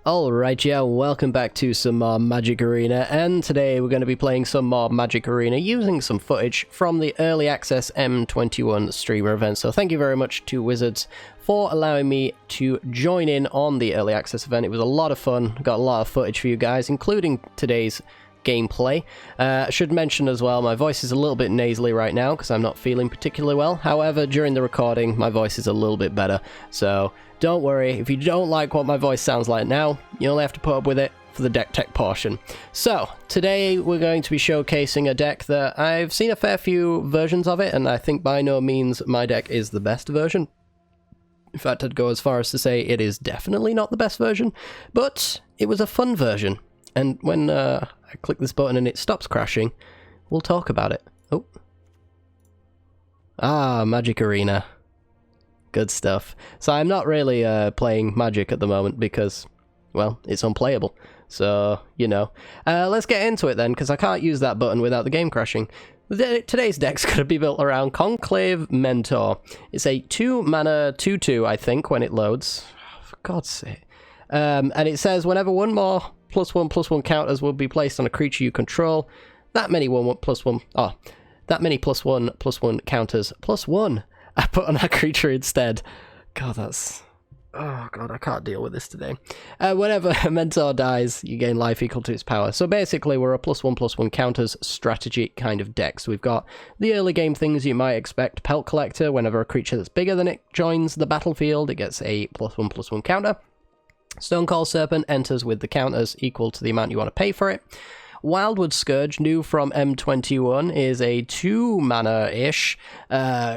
Alright, yeah, welcome back to some more Magic Arena, and today we're going to be playing some more Magic Arena using some footage from the Early Access M21 streamer event. So thank you very much to Wizards for allowing me to join in on the Early Access event. It was a lot of fun, got a lot of footage for you guys, including today's gameplay. I should mention as well, my voice is a little bit nasally right now because I'm not feeling particularly well. However, during the recording, my voice is a little bit better, so don't worry. If you don't like what my voice sounds like now, you only have to put up with it for the deck tech portion. So, today we're going to be showcasing a deck that I've seen a fair few versions of it, and I think by no means my deck is the best version. In fact, I'd go as far as to say it is definitely not the best version, but it was a fun version. And when I click this button and it stops crashing, we'll talk about it. Oh. Ah, Magic Arena. Good stuff. So I'm not really playing Magic at the moment because, well, it's unplayable. So, you know. Let's get into it then, because I can't use that button without the game crashing. Today's deck's going to be built around Conclave Mentor. It's a 2-mana 2/2, I think, when it loads. Oh, for God's sake. And it says whenever one more +1/+1 counters will be placed on a creature you control, that many that many +1/+1 counters +1 I put on a creature instead. God, that's... Oh, God, I can't deal with this today. Whenever a Mentor dies, you gain life equal to its power. So basically, we're a +1/+1 counters strategy kind of deck. So we've got the early game things you might expect. Pelt Collector, whenever a creature that's bigger than it joins the battlefield, it gets a +1/+1 counter. Stonecoil Serpent enters with the counters equal to the amount you want to pay for it. Wildwood Scourge, new from M21, is a 2-mana-ish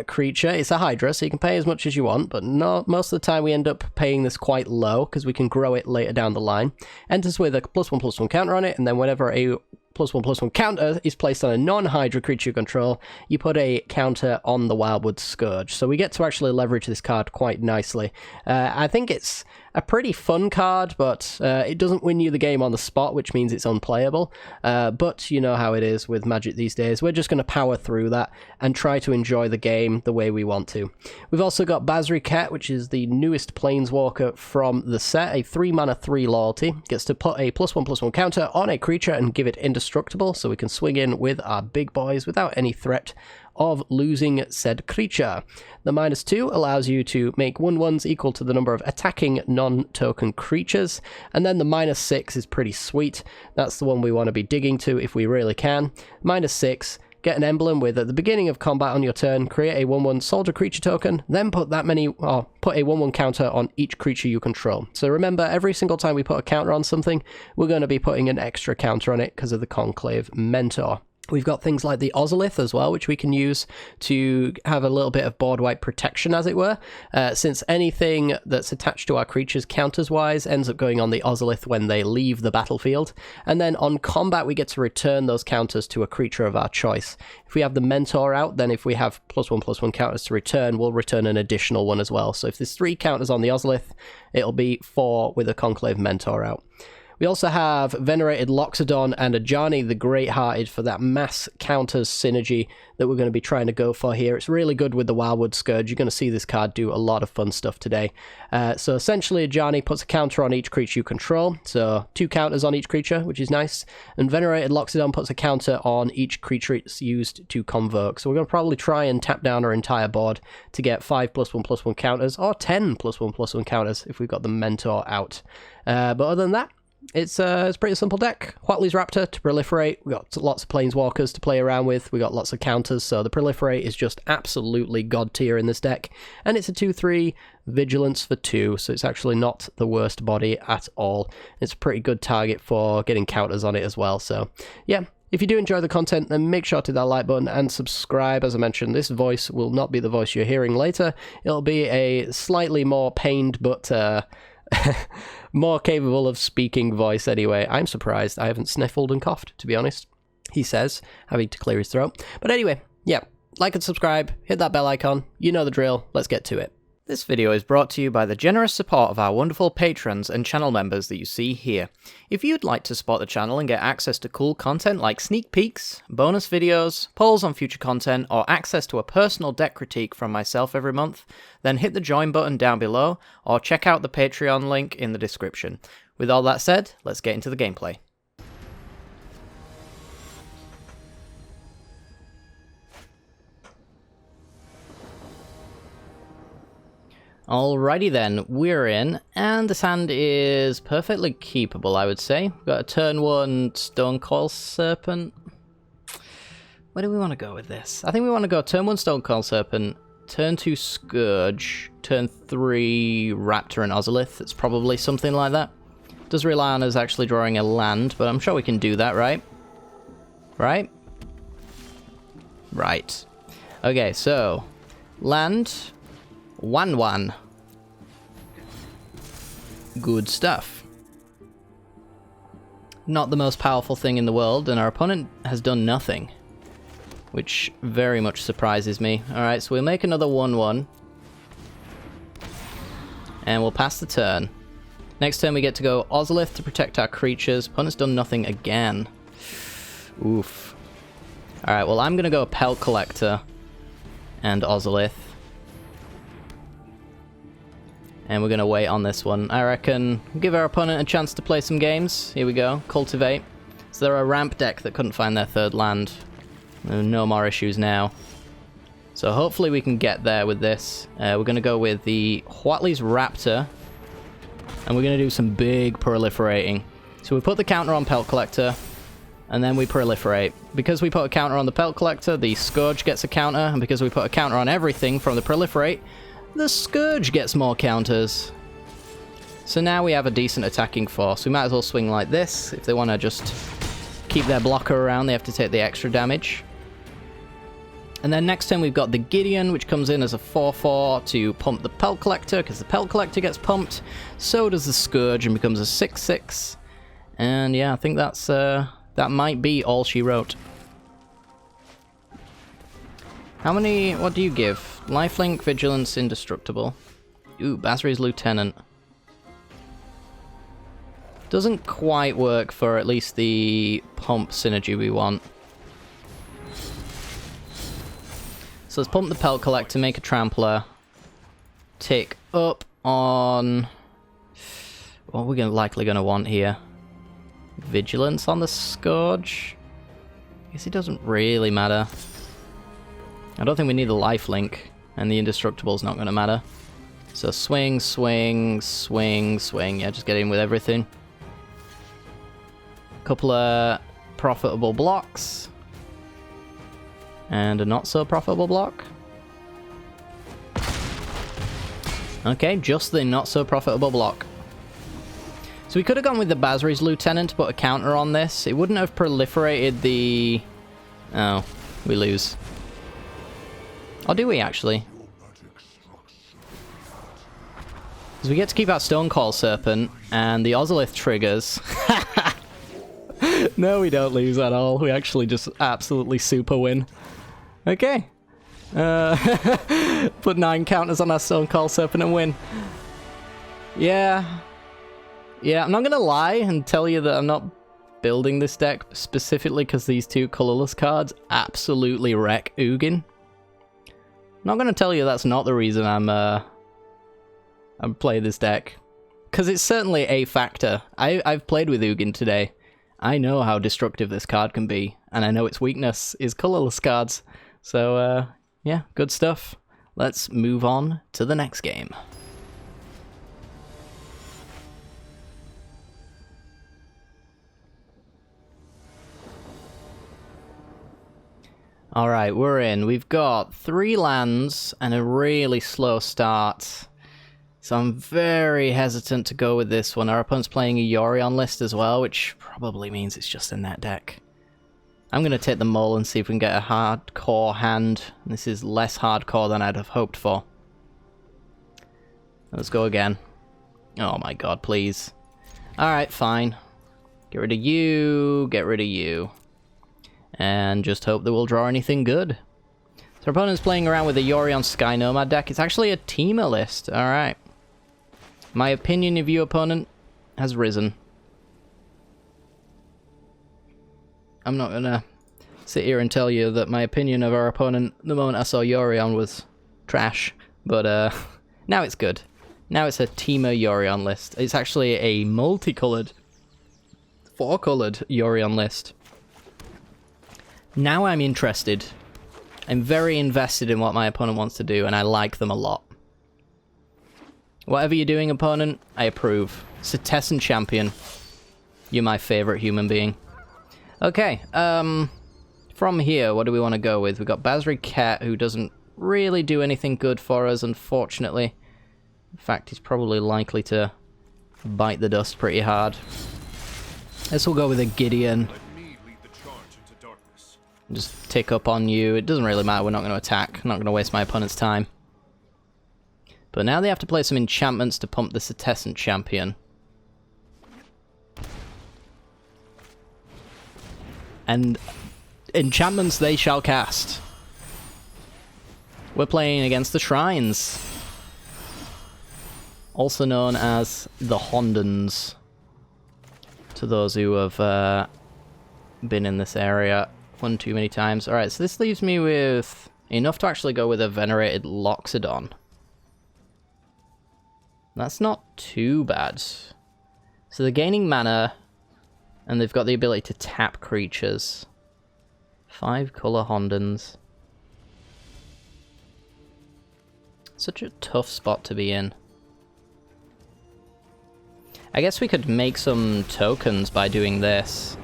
creature. It's a Hydra, so you can pay as much as you want, but most of the time we end up paying this quite low, because we can grow it later down the line. Enters with a +1/+1 counter on it, and then whenever a +1/+1 counter is placed on a non-Hydra creature you control, you put a counter on the Wildwood Scourge. So we get to actually leverage this card quite nicely. I think it's a pretty fun card, but it doesn't win you the game on the spot, which means it's unplayable. But you know how it is with Magic these days. We're just going to power through that and try to enjoy the game the way we want to. We've also got Basriket, which is the newest Planeswalker from the set, a 3-mana 3 loyalty. Gets to put a +1/+1 counter on a creature and give it indestructible, so we can swing in with our big boys without any threat of losing said creature. The -2 allows you to make 1/1s equal to the number of attacking non-token creatures, and then the -6 is pretty sweet. That's the one we want to be digging to if we really can. -6, get an emblem with, at the beginning of combat on your turn, create a 1/1 soldier creature token, then put a 1/1 counter on each creature you control. So remember, every single time we put a counter on something, we're going to be putting an extra counter on it because of the Conclave Mentor. We've got things like the Ozolith as well, which we can use to have a little bit of board wipe protection, as it were, since anything that's attached to our creatures counters-wise ends up going on the Ozolith when they leave the battlefield. And then on combat, we get to return those counters to a creature of our choice. If we have the Mentor out, then if we have +1/+1 counters to return, we'll return an additional one as well. So if there's 3 counters on the Ozolith, it'll be 4 with a Conclave Mentor out. We also have Venerated Loxodon and Ajani the Great-Hearted for that mass counters synergy that we're going to be trying to go for here. It's really good with the Wildwood Scourge. You're going to see this card do a lot of fun stuff today. So essentially, Ajani puts a counter on each creature you control. So 2 counters on each creature, which is nice. And Venerated Loxodon puts a counter on each creature it's used to convoke. So we're going to probably try and tap down our entire board to get 5 +1/+1 counters, or 10 +1/+1 counters if we've got the Mentor out. But other than that, it's a pretty simple deck. Huatley's Raptor to proliferate. We've got lots of Planeswalkers to play around with. We've got lots of counters, so the proliferate is just absolutely god tier in this deck. And it's a 2/3 vigilance for 2, so it's actually not the worst body at all. It's a pretty good target for getting counters on it as well. So yeah, if you do enjoy the content, then make sure to hit that like button and subscribe. As I mentioned, this voice will not be the voice you're hearing later. It'll be a slightly more pained, but more capable of speaking voice anyway. I'm surprised I haven't sniffled and coughed, to be honest, he says, having to clear his throat. But anyway, yeah, like and subscribe, hit that bell icon, you know the drill, let's get to it. This video is brought to you by the generous support of our wonderful patrons and channel members that you see here. If you'd like to support the channel and get access to cool content like sneak peeks, bonus videos, polls on future content, or access to a personal deck critique from myself every month, then hit the join button down below, or check out the Patreon link in the description. with all that said, let's get into the gameplay. Alrighty then, we're in, and this hand is perfectly keepable, I would say. We've got a turn 1 Stonecoil Serpent. Where do we want to go with this? I think we want to go turn 1 Stonecoil Serpent, turn 2 Scourge, turn 3 Raptor and Ozolith. It's probably something like that. Does rely on us actually drawing a land, but I'm sure we can do that, right? Right? Right. Okay, so land 1/1. Good stuff. Not the most powerful thing in the world, and our opponent has done nothing, which very much surprises me. Alright, so we'll make another 1/1. And we'll pass the turn. Next turn we get to go Ozolith to protect our creatures. Opponent's done nothing again. Oof. Alright, well I'm going to go Pelt Collector and Ozolith. And we're going to wait on this one. I reckon give our opponent a chance to play some games. Here we go. Cultivate. So they're a ramp deck that couldn't find their third land. No more issues now. So hopefully we can get there with this. We're going to go with the Huatley's Raptor. And we're going to do some big proliferating. So we put the counter on Pelt Collector. And then we proliferate. Because we put a counter on the Pelt Collector, the Scourge gets a counter. And because we put a counter on everything from the proliferate, the Scourge gets more counters. So now we have a decent attacking force. We might as well swing like this. If they want to just keep their blocker around, they have to take the extra damage. And then next turn we've got the Gideon, which comes in as a 4/4 to pump the Pelt Collector, because the Pelt Collector gets pumped. So does the Scourge and becomes a 6/6. And yeah, I think that's that might be all she wrote. How many, what do you give? Lifelink, Vigilance, Indestructible. Ooh, Basri's Lieutenant. Doesn't quite work for at least the pump synergy we want. So let's pump the Pelt Collector, make a Trampler. Tick up on... what we're likely going to want here. Vigilance on the Scourge? I guess it doesn't really matter. I don't think we need the lifelink, and the indestructible's not going to matter. So swing, swing, swing, swing. Yeah, just get in with everything. Couple of profitable blocks. And a not so profitable block. Okay, just the not so profitable block. So we could have gone with the Basri's Lieutenant to put a counter on this. It wouldn't have proliferated the... oh, we lose. Or do we, actually? Because we get to keep our Stonecoil Serpent, and the Ozolith triggers. No, we don't lose at all. We actually just absolutely super win. Okay. Put 9 counters on our Stonecoil Serpent and win. Yeah. Yeah, I'm not going to lie and tell you that I'm not building this deck specifically because these 2 colorless cards absolutely wreck Ugin. Not going to tell you that's not the reason I'm playing this deck, because it's certainly a factor. I've played with Ugin today. I know how destructive this card can be, and I know its weakness is colorless cards. So yeah, good stuff. Let's move on to the next game. Alright, we're in. We've got 3 lands and a really slow start. So I'm very hesitant to go with this one. Our opponent's playing a Yorion list as well, which probably means it's just in that deck. I'm going to take the Mole and see if we can get a hardcore hand. This is less hardcore than I'd have hoped for. Let's go again. Oh my god, please. Alright, fine. Get rid of you, get rid of you. And just hope that we'll draw anything good. So our opponent's playing around with the Yorion Sky Nomad deck. It's actually a teamer list. Alright. My opinion of you, opponent, has risen. I'm not gonna sit here and tell you that my opinion of our opponent the moment I saw Yorion was trash. But now it's good. Now it's a Teemo Yorion list. It's actually a multicolored, 4-colored Yorion list. Now I'm interested. I'm very invested in what my opponent wants to do, and I like them a lot. Whatever you're doing, opponent, I approve. Cetessan Champion. You're my favorite human being. Okay, from here, what do we want to go with? We've got Basri Ket, who doesn't really do anything good for us, unfortunately. In fact, he's probably likely to bite the dust pretty hard. This will go with a Gideon. Just tick up on you. It doesn't really matter. We're not going to attack. I'm not going to waste my opponent's time. But now they have to play some enchantments to pump the Cetessan Champion. And enchantments they shall cast. We're playing against the Shrines. Also known as the Hondens. To those who have been in this area one too many times. Alright, so this leaves me with enough to actually go with a Venerated Loxodon. That's not too bad. So they're gaining mana, and they've got the ability to tap creatures. 5-color Hondens. Such a tough spot to be in. I guess we could make some tokens by doing this.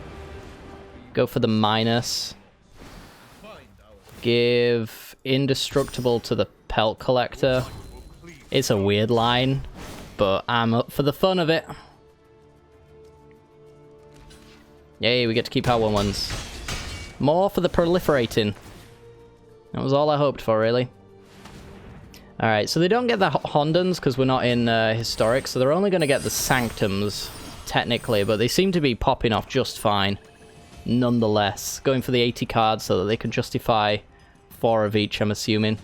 Go for the minus. Give Indestructible to the Pelt Collector. It's a weird line, but I'm up for the fun of it. Yay, we get to keep our 1/1s. More for the proliferating. That was all I hoped for, really. Alright, so they don't get the Hondens because we're not in Historic, so they're only going to get the Sanctums, technically, but they seem to be popping off just fine. Nonetheless, going for the 80 cards so that they can justify 4 of each, I'm assuming.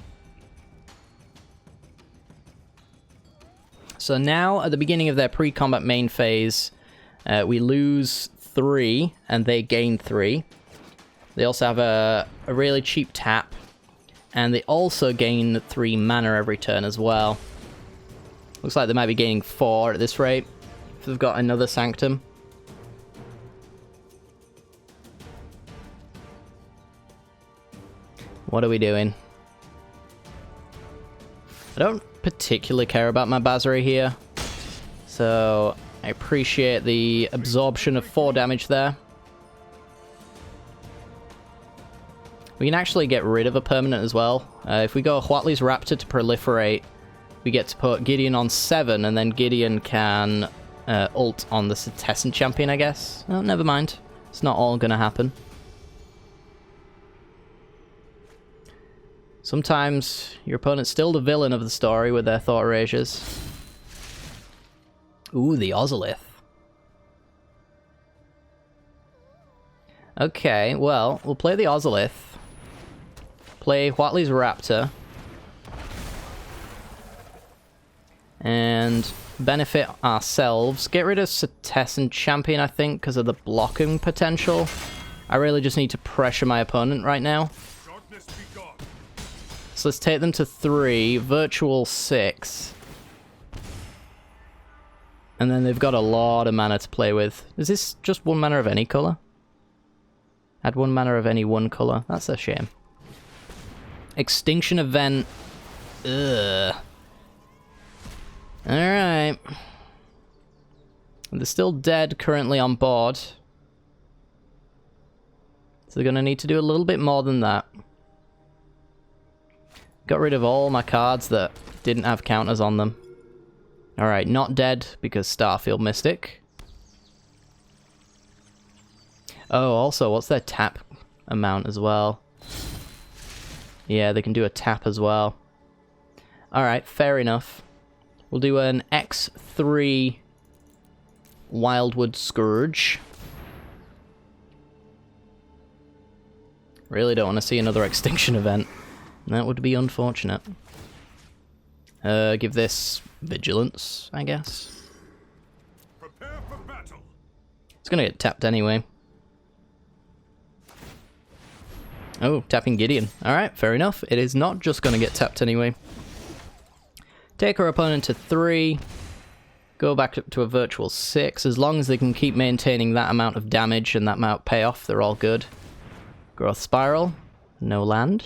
So now, at the beginning of their pre-combat main phase, we lose 3, and they gain 3. They also have a really cheap tap, and they also gain 3 mana every turn as well. Looks like they might be gaining 4 at this rate, if they've got another Sanctum. What are we doing? I don't particularly care about my Basri here, so I appreciate the absorption of 4 damage there. We can actually get rid of a permanent as well. If we go Huatli's Raptor to proliferate, we get to put Gideon on 7, and then Gideon can ult on the Cetessan Champion, I guess. Oh, never mind. It's not all going to happen. Sometimes your opponent's still the villain of the story with their Thought Erasures. Ooh, the Ozolith. Okay, well, we'll play the Ozolith. Play Huatli's Raptor. And benefit ourselves. Get rid of Cetessan Champion, I think, because of the blocking potential. I really just need to pressure my opponent right now. So let's take them to 3, virtual 6. And then they've got a lot of mana to play with. Is this just 1 mana of any colour? Add 1 mana of any 1 colour. That's a shame. Extinction Event. Ugh. Alright. They're still dead currently on board. So they're going to need to do a little bit more than that. Got rid of all my cards that didn't have counters on them. Alright, not dead because Starfield Mystic. Oh, also, what's their tap amount as well? Yeah, they can do a tap as well. Alright, fair enough. We'll do an X3 Wildwood Scourge. Really don't want to see another Extinction Event. That would be unfortunate. Give this Vigilance, I guess. Prepare for battle. It's gonna get tapped anyway. Oh, tapping Gideon. Alright, fair enough. It is not just gonna get tapped anyway. Take our opponent to 3. Go back up to a virtual 6. As long as they can keep maintaining that amount of damage and that amount of payoff, they're all good. Growth Spiral. No land.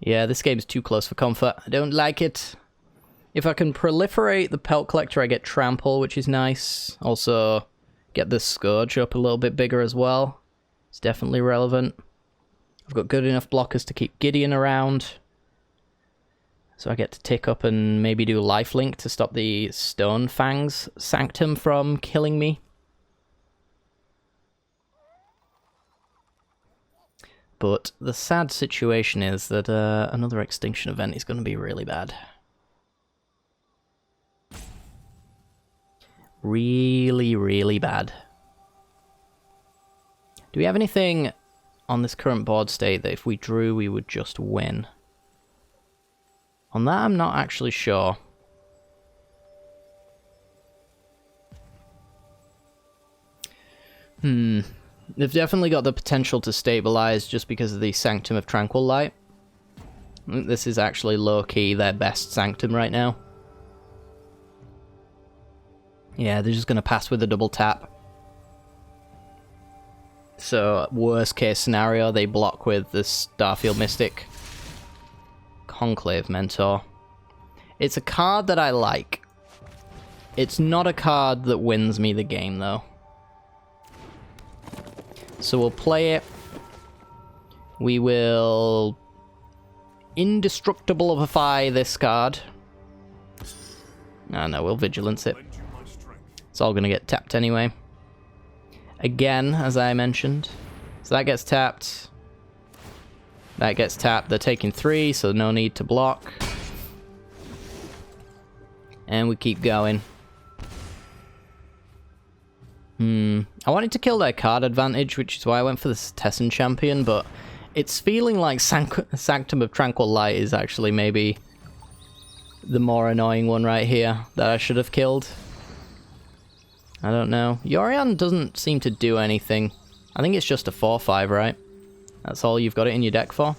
Yeah, this game's too close for comfort. I don't like it. If I can proliferate the Pelt Collector, I get Trample, which is nice. Also, get the Scourge up a little bit bigger as well. It's definitely relevant. I've got good enough blockers to keep Gideon around. So I get to tick up and maybe do Lifelink to stop the Stone Fangs Sanctum from killing me. But the sad situation is that another extinction event is going to be really bad. Really, really bad. Do we have anything on this current board state that if we drew we would just win? On that I'm not actually sure. They've definitely got the potential to stabilize just because of the Sanctum of Tranquil Light. I think this is actually low-key their best Sanctum right now. Yeah, they're just going to pass with a double tap. So, worst case scenario, they block with the Starfield Mystic. Conclave Mentor. It's a card that I like. It's not a card that wins me the game, though. So we'll play it. We will indestructiblify this card. No, we'll vigilance it. It's all going to get tapped anyway. Again, as I mentioned. So that gets tapped. That gets tapped. They're taking 3, so no need to block. And we keep going. I wanted to kill their card advantage, which is why I went for the Tessin Champion, but it's feeling like Sanctum of Tranquil Light is actually maybe the more annoying one right here that I should have killed. I don't know. Yorion doesn't seem to do anything. I think it's just a 4/5, right? That's all you've got it in your deck for?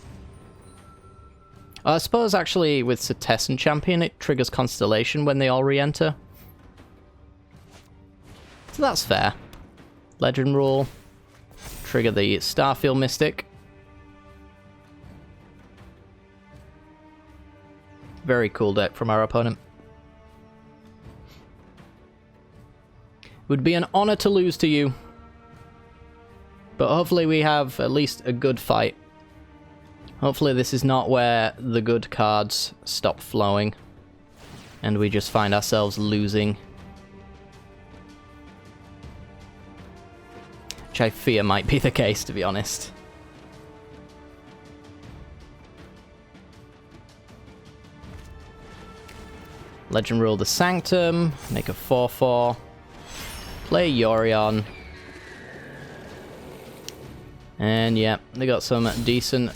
I suppose actually with Tessin Champion it triggers Constellation when they all re-enter. So that's fair. Legend Rule. Trigger the Starfield Mystic. Very cool deck from our opponent. Would be an honor to lose to you. But hopefully we have at least a good fight. Hopefully this is not where the good cards stop flowing. And we just find ourselves losing. Which I fear might be the case, to be honest. Legend Rule the Sanctum. Make a 4/4. Play Yorion. And yeah, they got some decent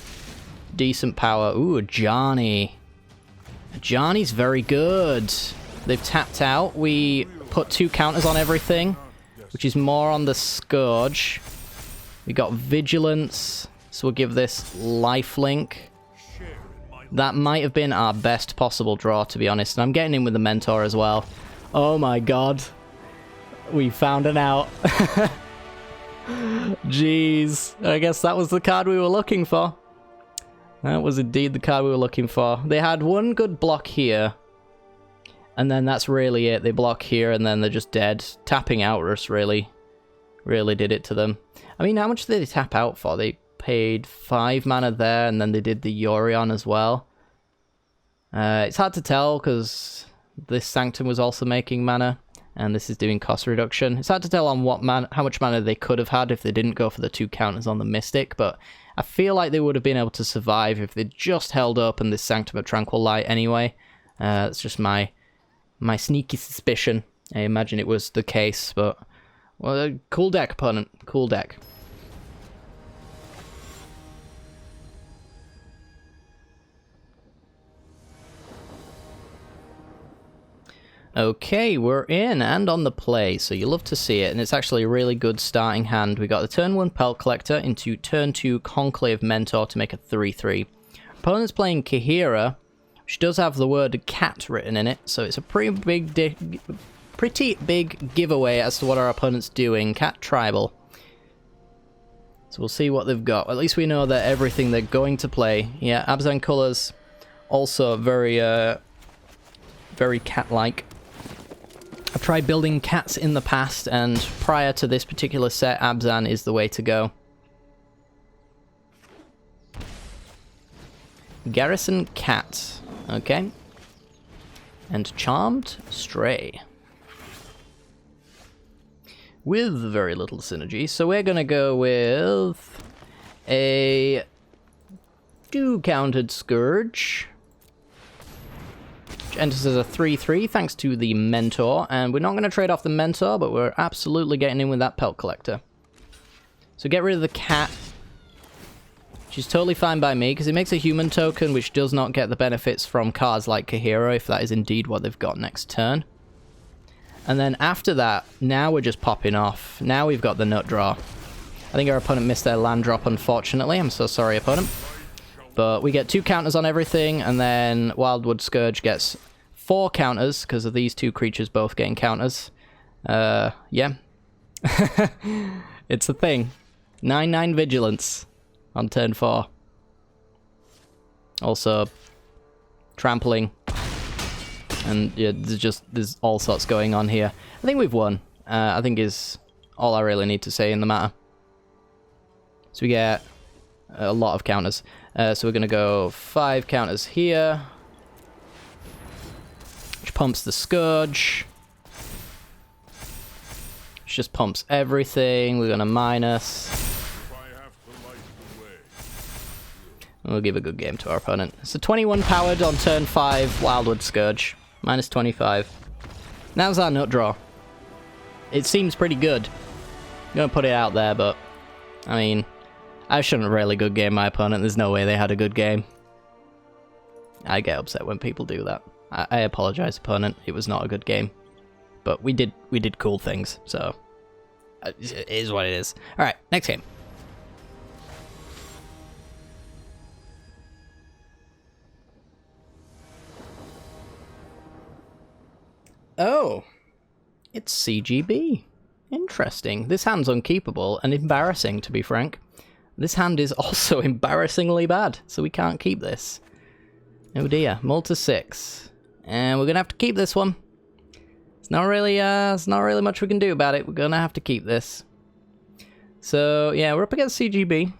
power. Ooh, Johnny. Johnny's very good. They've tapped out. We put 2 counters on everything, which is more on the Scourge. We got Vigilance, so we'll give this Lifelink. That might have been our best possible draw, to be honest. And I'm getting in with the Mentor as well. Oh my god. We found it out. Jeez. I guess that was the card we were looking for. That was indeed the card we were looking for. They had one good block here. And then that's really it. They block here and then they're just dead. Tapping Outrus really did it to them. I mean, how much did they tap out for? They paid 5 mana there and then they did the Yorion as well. It's hard to tell because this Sanctum was also making mana. And this is doing cost reduction. It's hard to tell on how much mana they could have had if they didn't go for the 2 counters on the Mystic, but I feel like they would have been able to survive if they just held open this Sanctum of Tranquil Light anyway. That's just my sneaky suspicion. I imagine it was the case, but well, cool deck, opponent. Cool deck. Okay, we're in and on the play, so you love to see it, and it's actually a really good starting hand. We got the turn 1 Pelt Collector into turn 2 Conclave Mentor to make a 3/3. Opponent's playing Kahira, which does have the word cat written in it, so it's a pretty big giveaway as to what our opponent's doing. Cat tribal. So we'll see what they've got. At least we know that everything they're going to play. Yeah, Abzan colors also very cat-like. I've tried building cats in the past, and prior to this particular set, Abzan is the way to go. Garrison cat. Okay. And charmed stray. With very little synergy, so we're gonna go with a 2-counted Scourge. Which enters as a 3-3 thanks to the Mentor, and we're not gonna trade off the Mentor, but we're absolutely getting in with that Pelt Collector. So get rid of the cat, which is totally fine by me, because it makes a human token which does not get the benefits from cards like Kahira, if that is indeed what they've got next turn. And then after that, now we're just popping off. Now we've got the nut draw. I think our opponent missed their land drop, unfortunately. I'm so sorry, opponent. But we get 2 counters on everything, and then Wildwood Scourge gets 4 counters, because of these 2 creatures both getting counters. Yeah. It's a thing. 9/9 Vigilance on turn 4. Also, trampling. And yeah, there's all sorts going on here. I think we've won. I think is all I really need to say in the matter. So we get a lot of counters. So we're gonna go 5 counters here, which pumps the Scourge. Which just pumps everything. We're gonna minus. We'll give a good game to our opponent. So 21 powered on turn 5, Wildwood Scourge. Minus 25. That was our nut draw. It seems pretty good. I'm gonna put it out there, but I mean, I shouldn't really good game my opponent. There's no way they had a good game. I get upset when people do that. I apologize, opponent. It was not a good game, but we did cool things. So it is what it is. All right, next game. Oh, it's CGB. Interesting. This hand's unkeepable and embarrassing, to be frank. This hand is also embarrassingly bad, so we can't keep this. Oh dear, mull to 6. And we're gonna have to keep this one. It's not really much we can do about it. We're gonna have to keep this. So yeah, we're up against CGB.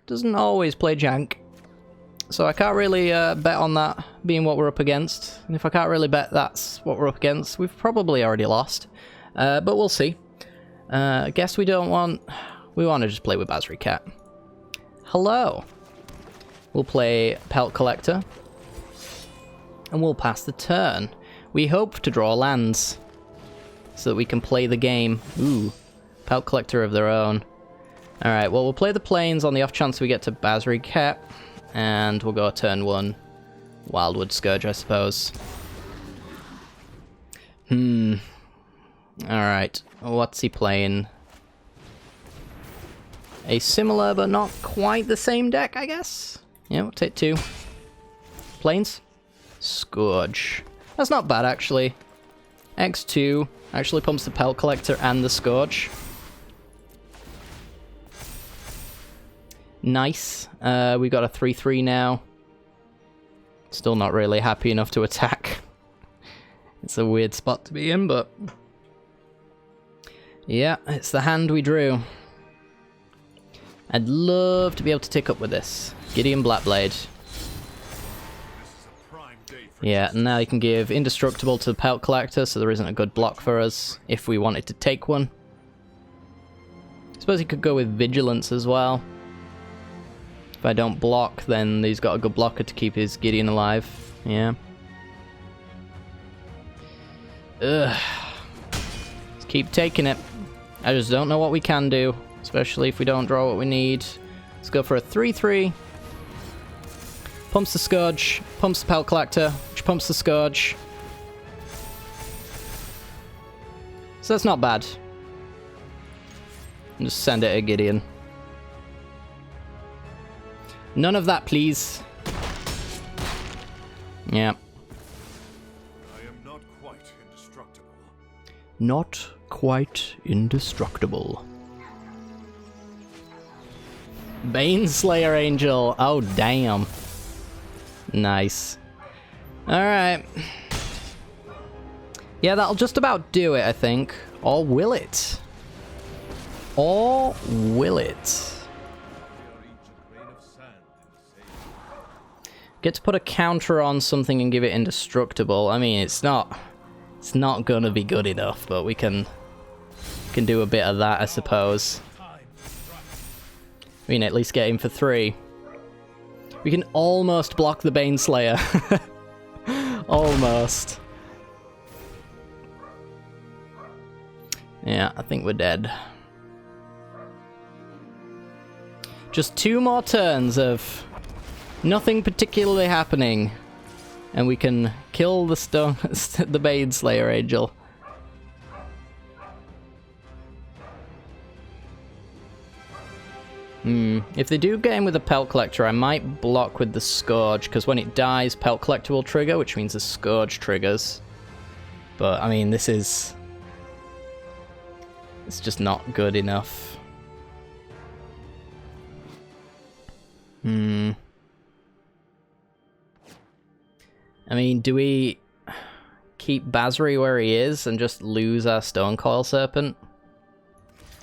Doesn't always play jank. So I can't really bet on that being what we're up against. And if I can't really bet that's what we're up against, we've probably already lost. But we'll see. I guess we don't want... We want to just play with Basri Cat. Hello. We'll play Pelt Collector. And we'll pass the turn. We hope to draw lands, so that we can play the game. Ooh. Pelt Collector of their own. Alright, well we'll play the plains on the off chance we get to Basri Cat. And we'll go turn 1. Wildwood Scourge, I suppose. Alright. What's he playing? A similar but not quite the same deck, I guess? Yeah, we'll take 2. Plains? Scourge. That's not bad, actually. X2 actually pumps the Pelt Collector and the Scourge. Nice. We got a 3/3 now. Still not really happy enough to attack. It's a weird spot to be in, but... yeah, it's the hand we drew. I'd love to be able to tick up with this. Gideon Blackblade. Yeah, and now you can give Indestructible to the Pelt Collector, so there isn't a good block for us if we wanted to take one. I suppose he could go with Vigilance as well. If I don't block, then he's got a good blocker to keep his Gideon alive. Yeah. Ugh. Let's keep taking it. I just don't know what we can do, especially if we don't draw what we need. Let's go for a 3/3. Pumps the Scourge, pumps the Pelt Collector, which pumps the Scourge. So that's not bad. And just send it a Gideon. None of that, please. Yeah. I am not quite indestructible. Not quite indestructible. Baneslayer Angel. Oh, damn. Nice. Alright. Yeah, that'll just about do it, I think. Or will it? Or will it? Get to put a counter on something and give it indestructible. I mean, it's not gonna be good enough, but we can do a bit of that, I suppose. We can at least get him for 3. We can almost block the Baneslayer. Almost. Yeah, I think we're dead. Just 2 more turns of nothing particularly happening, and we can kill the the Baneslayer Angel. If they do get him with a Pelt Collector, I might block with the Scourge, because when it dies, Pelt Collector will trigger, which means the Scourge triggers. But, I mean, it's just not good enough. I mean, do we keep Basri where he is and just lose our Stone Coil Serpent?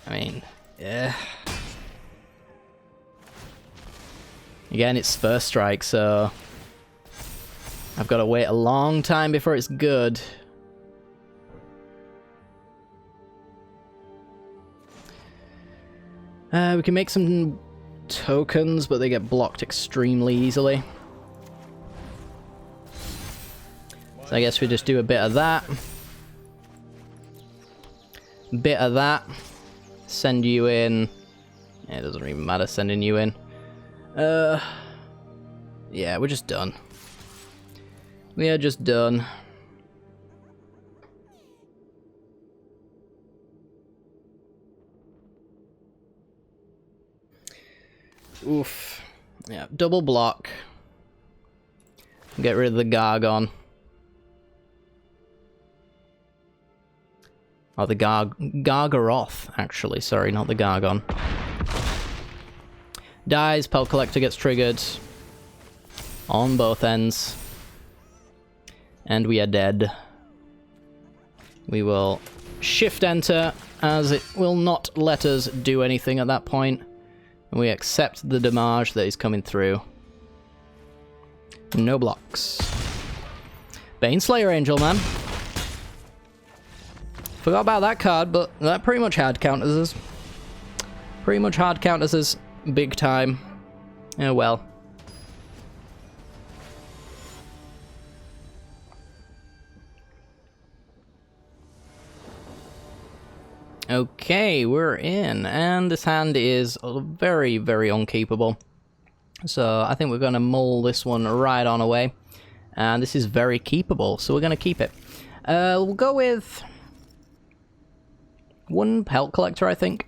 I mean, yeah. Again, it's first strike, so I've got to wait a long time before it's good. We can make some tokens, but they get blocked extremely easily. So I guess we just do a bit of that. Bit of that. Send you in. Yeah, it doesn't even matter sending you in. Yeah, we're just done. We are just done. Oof. Yeah, double block. Get rid of the Gargon. Oh, the Gargaroth, actually. Sorry, not the Gargon. Dies, Pelt Collector gets triggered. On both ends. And we are dead. We will shift enter, as it will not let us do anything at that point. And we accept the damage that is coming through. No blocks. Baneslayer Angel, man. Forgot about that card, but that pretty much hard counters us. Pretty much hard counters us big time. Oh well. Okay, we're in, and this hand is very, very unkeepable. So I think we're going to mull this one right on away. And this is very keepable, so we're going to keep it. We'll go with 1 Pelt Collector, I think.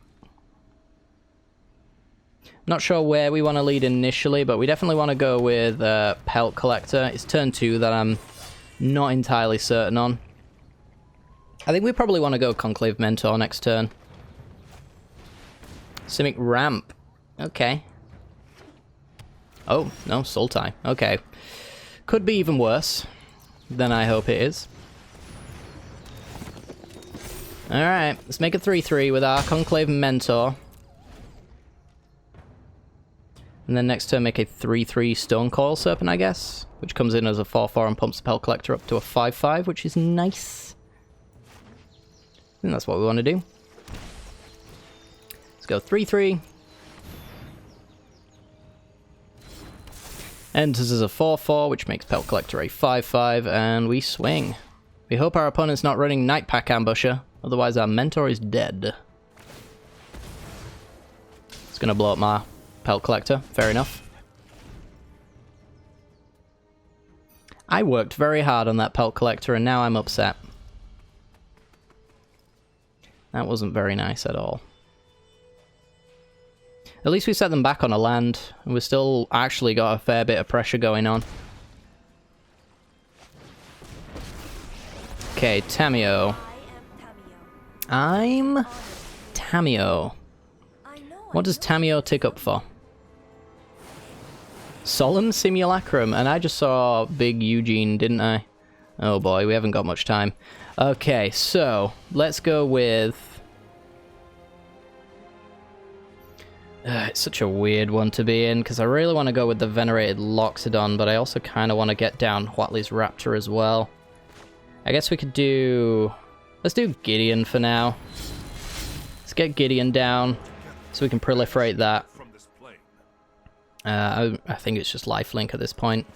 Not sure where we want to lead initially, but we definitely want to go with Pelt Collector. It's turn 2 that I'm not entirely certain on. I think we probably want to go Conclave Mentor next turn. Simic Ramp. Okay. Oh, no, Sultai. Okay. Could be even worse than I hope it is. Alright, let's make a 3-3 with our Conclave Mentor. And then next turn make a 3-3 Stone Coil Serpent, I guess. Which comes in as a 4-4 and pumps the Pelt Collector up to a 5-5, which is nice. I think that's what we want to do. Let's go 3-3. Enters as a 4-4, which makes Pelt Collector a 5-5, and we swing. We hope our opponent's not running Night Pack Ambusher, otherwise our Mentor is dead. It's going to blow up my Pelt Collector, fair enough. I worked very hard on that Pelt Collector, and now I'm upset. That wasn't very nice at all. At least we set them back on a land, and we've still actually got a fair bit of pressure going on. Okay, Tamio. I'm Tamio. What does Tamio tick up for? Solemn Simulacrum, and I just saw Big Eugene, didn't I? Oh boy, we haven't got much time. Okay, so let's go with... it's such a weird one to be in, because I really want to go with the Venerated Loxodon, but I also kind of want to get down Huatli's Raptor as well. I guess we could do... let's do Gideon for now. Let's get Gideon down, so we can proliferate that. I think it's just lifelink at this point.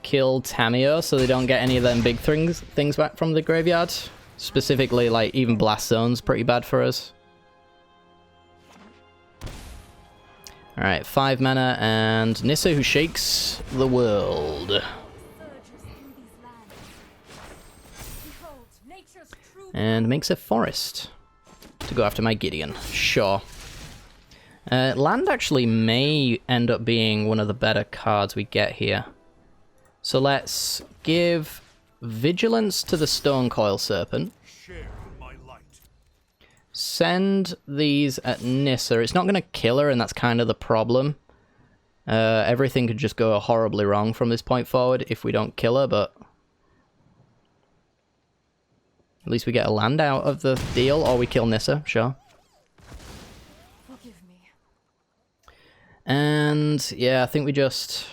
Kill Tamio so they don't get any of them big things back from the graveyard. Specifically, like, even Blast Zone's pretty bad for us. Alright, 5 mana, and Nissa who shakes the world. And makes a forest to go after my Gideon. Sure. Land actually may end up being one of the better cards we get here. So let's give Vigilance to the Stonecoil Serpent. Send these at Nissa. It's not going to kill her, and that's kind of the problem. Everything could just go horribly wrong from this point forward if we don't kill her, but... at least we get a land out of the deal, or we kill Nissa, sure. Forgive me. And, yeah, I think we just...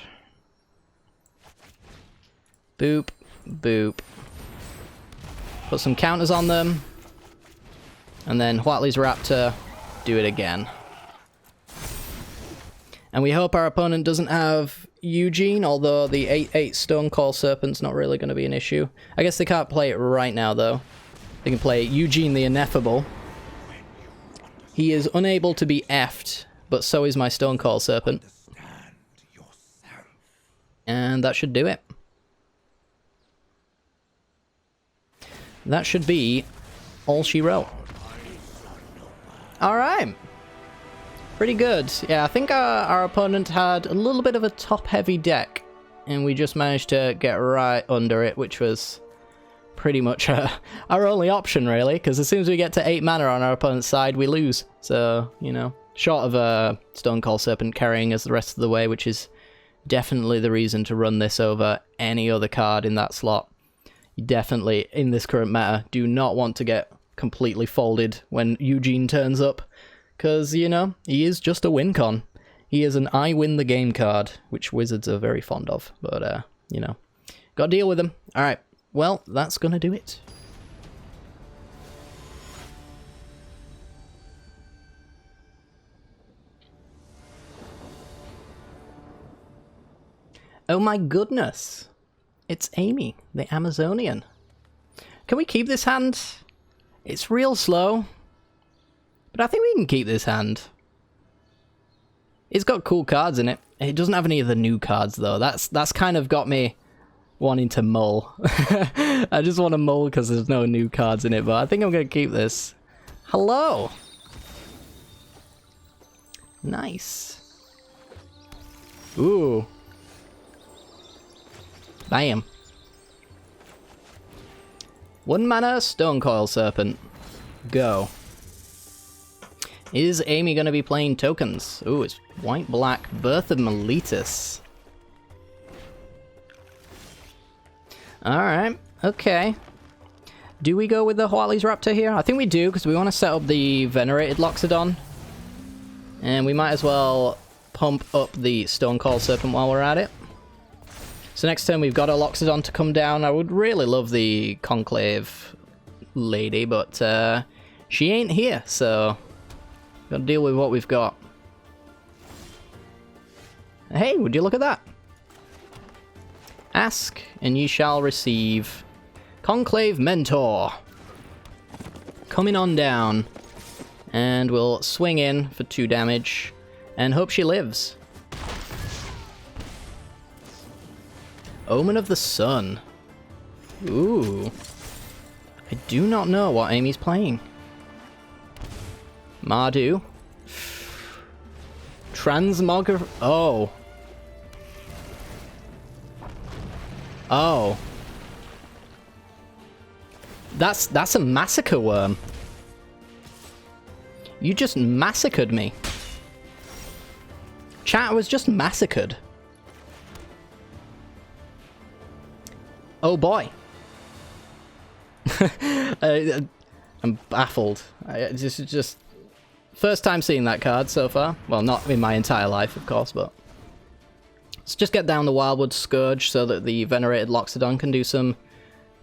boop, boop. Put some counters on them. And then Huatli's Raptor, do it again. And we hope our opponent doesn't have Eugene, although the 8/8 Stonecoil Serpent's not really going to be an issue. I guess they can't play it right now, though. They can play Eugene the Ineffable. He is unable to be effed, but so is my Stonecoil Serpent. And that should do it. That should be all she wrote. Alright. Pretty good. Yeah, I think our opponent had a little bit of a top-heavy deck, and we just managed to get right under it, which was pretty much our only option, really, because as soon as we get to 8 mana on our opponent's side, we lose. So, you know, short of a Stonecoil Serpent carrying us the rest of the way, which is definitely the reason to run this over any other card in that slot. You definitely, in this current meta, do not want to get completely folded when Eugene turns up, because, you know, he is just a win con. He is an I win the game card, which Wizards are very fond of, but, you know, gotta deal with him. Alright, well, that's gonna do it. Oh my goodness! It's Amy, the Amazonian. Can we keep this hand? It's real slow, but I think we can keep this hand. It's got cool cards in it. It doesn't have any of the new cards, though. That's kind of got me wanting to mull. I just want to mull because there's no new cards in it, but I think I'm going to keep this. Hello! Nice. Ooh. Bam. 1 mana, Stonecoil Serpent. Go. Is Amy going to be playing tokens? Ooh, it's white-black, Birth of Meletus. Alright, okay. Do we go with the Huatli's Raptor here? I think we do, because we want to set up the Venerated Loxodon. And we might as well pump up the Stonecoil Serpent while we're at it. So next turn we've got a Loxodon to come down. I would really love the Conclave lady, but she ain't here, so gotta deal with what we've got. Hey, would you look at that? Ask, and ye shall receive. Conclave Mentor. Coming on down. And we'll swing in for 2 damage, and hope she lives. Omen of the Sun. Ooh. I do not know what Amy's playing. Mardu. Transmograph... Oh. Oh. That's a massacre worm. You just massacred me. Chat was just massacred. Oh boy. I'm baffled. This is just first time seeing that card so far. Well, not in my entire life, of course, but let's just get down the Wildwood Scourge so that the Venerated Loxodon can do some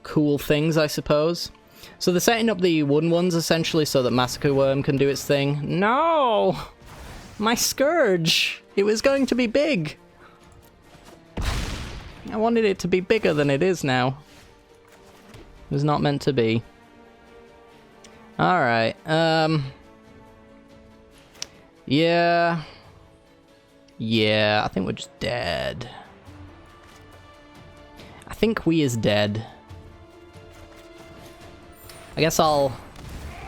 cool things, I suppose. So they're setting up the wooden ones essentially so that Massacre Worm can do its thing. No! My Scourge! It was going to be big! I wanted it to be bigger than it is now. It was not meant to be. Alright, yeah. Yeah, I think we're just dead. I think we is dead. I guess I'll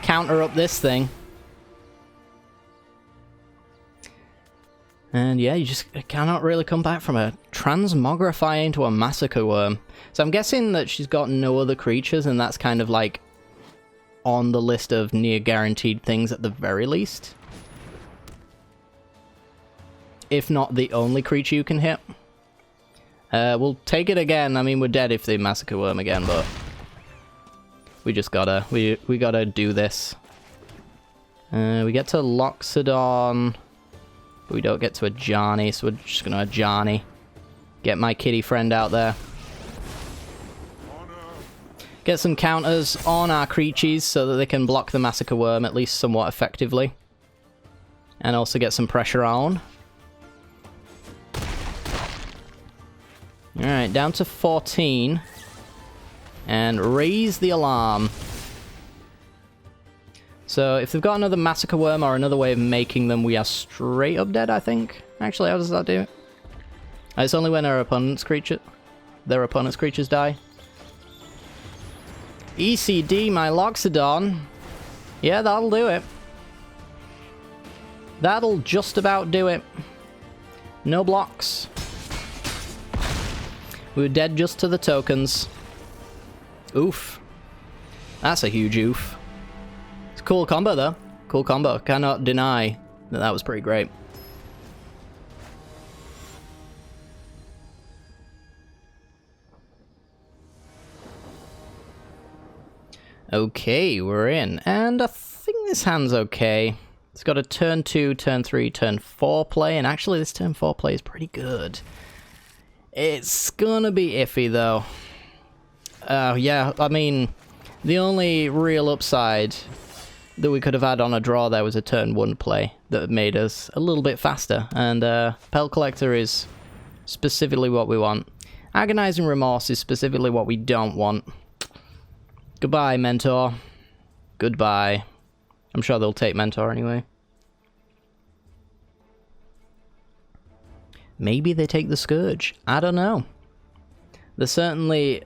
counter up this thing. And yeah, you just cannot really come back from a transmogrify into a Massacre Worm. So I'm guessing that she's got no other creatures, and that's kind of like on the list of near guaranteed things at the very least. If not the only creature you can hit. We'll take it again. I mean, we're dead if they Massacre Worm again, but we just gotta, we gotta do this. We get to Loxodon. We don't get to a Johnny, so we're just gonna Johnny. Get my kitty friend out there. Get some counters on our creatures so that they can block the Massacre Worm at least somewhat effectively. And also get some pressure on. Alright, down to 14. And raise the alarm. So if they've got another Massacre Worm or another way of making them, we are straight up dead, I think. Actually, how does that do it? It's only when their opponent's creatures die. ECD, my Loxodon. Yeah, that'll do it. That'll just about do it. No blocks. We were dead just to the tokens. Oof. That's a huge oof. It's a cool combo, though. Cool combo. Cannot deny that that was pretty great. Okay, we're in. And I think this hand's okay. It's got a turn 2, turn 3, turn 4 play, and actually this turn 4 play is pretty good. It's gonna be iffy, though. Yeah, I mean, the only real upside that we could have had on a draw there was a turn 1 play that made us a little bit faster, and Pelt Collector is specifically what we want. Agonizing Remorse is specifically what we don't want. Goodbye, Mentor. Goodbye. I'm sure they'll take Mentor anyway. Maybe they take the Scourge. I don't know. They're certainly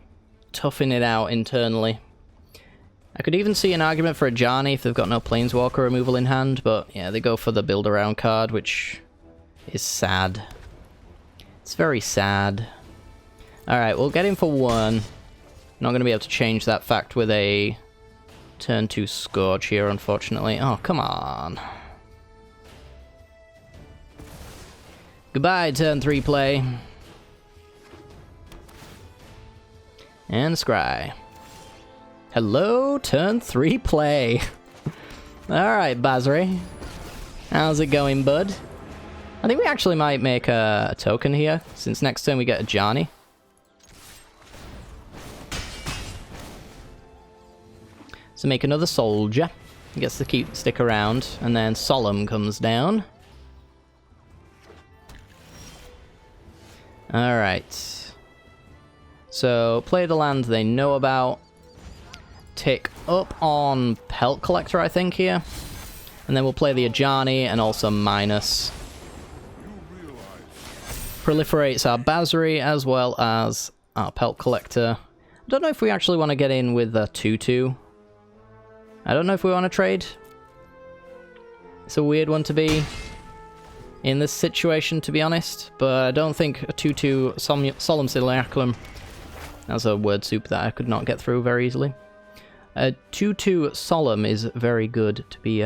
toughing it out internally. I could even see an argument for a Johnny if they've got no Planeswalker removal in hand, but yeah, they go for the build around card, which is sad. It's very sad. Alright, we'll get him for 1. Not going to be able to change that fact with a turn 2 Scourge here, unfortunately. Oh, come on. Goodbye, turn 3 play. And Scry. Hello, turn 3 play. Alright, Basri. How's it going, bud? I think we actually might make a token here, since next turn we get a Johnny. So make another soldier. He gets to stick around, and then Solemn comes down. Alright. So, play the land they know about. Tick up on Pelt Collector, I think, here. And then we'll play the Ajani and also minus. Proliferates our Basri as well as our Pelt Collector. I don't know if we actually want to get in with a 2-2. I don't know if we want to trade. It's a weird one to be in this situation, to be honest, but I don't think a 2-2 Solemn Simulacrum, that's a word soup that I could not get through very easily. A 2-2 Solemn is very good to be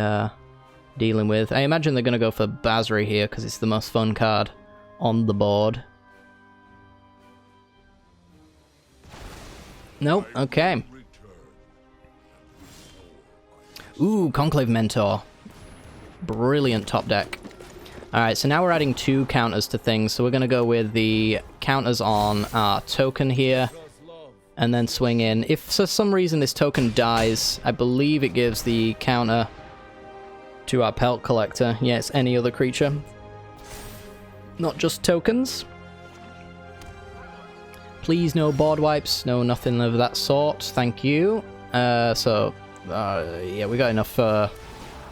dealing with. I imagine they're going to go for Basri here because it's the most fun card on the board. Nope, okay. Ooh, Conclave Mentor. Brilliant top deck. Alright, so now we're adding 2 counters to things, so we're going to go with the counters on our token here, and then swing in. If for some reason this token dies, I believe it gives the counter to our Pelt Collector. Yeah, it's any other creature, not just tokens. Please no board wipes, no nothing of that sort, thank you. Yeah, we got enough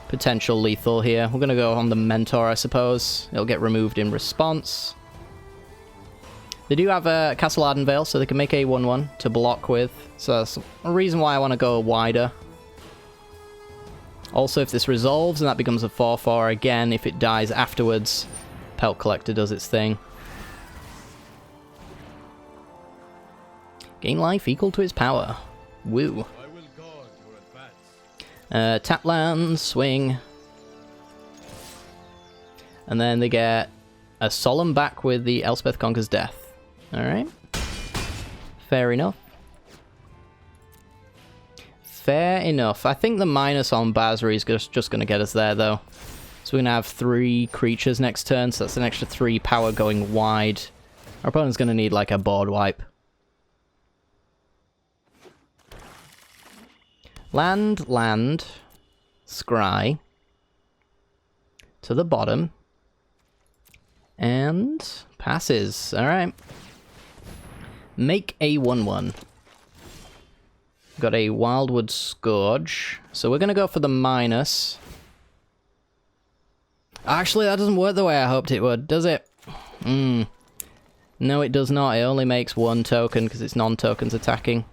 potential lethal here. We're gonna go on the Mentor, I suppose. It'll get removed in response. They do have a Castle Ardenvale, so they can make a 1-1 to block with. So that's a reason why I want to go wider. Also, if this resolves and that becomes a 4-4 again, if it dies afterwards, Pelt Collector does its thing. Gain life equal to its power. Woo. Tap land, swing. And then they get a Solemn back with the Elspeth Conquers Death. Alright. Fair enough. Fair enough. I think the minus on Basri is just going to get us there, though. So we're going to have 3 creatures next turn, so that's an extra 3 power going wide. Our opponent's going to need, like, a board wipe. Land, scry, to the bottom, and passes. Alright. Make a 1-1. Got a Wildwood Scourge, so we're going to go for the minus. Actually, that doesn't work the way I hoped it would, does it? No, it does not. It only makes 1 token because it's non-tokens attacking.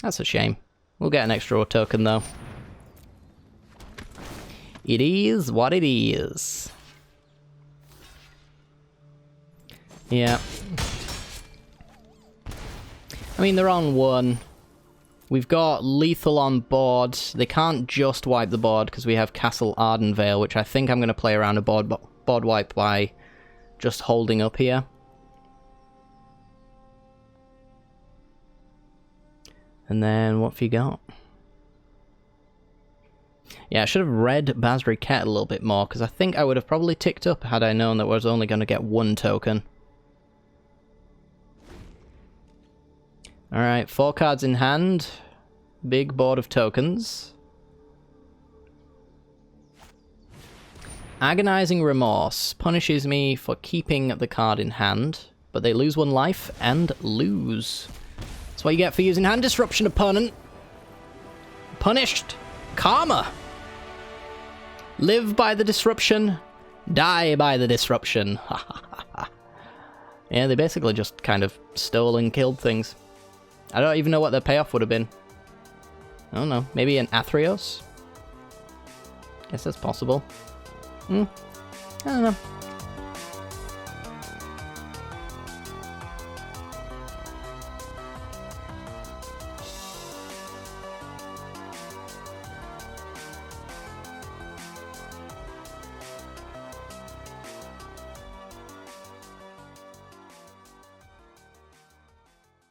That's a shame. We'll get an extra token, though. It is what it is. Yeah. I mean, they're on 1. We've got lethal on board. They can't just wipe the board because we have Castle Ardenvale, which I think I'm going to play around a board wipe by just holding up here. And then, what have you got? Yeah, I should have read Basri Ket a little bit more, because I think I would have probably ticked up had I known that I was only going to get 1 token. Alright, 4 cards in hand. Big board of tokens. Agonizing Remorse punishes me for keeping the card in hand, but they lose 1 life and lose. That's what you get for using Hand Disruption, opponent. Punished. Karma. Live by the disruption. Die by the disruption. Yeah, they basically just kind of stole and killed things. I don't even know what their payoff would have been. I don't know. Maybe an Athreos? Guess that's possible. I don't know.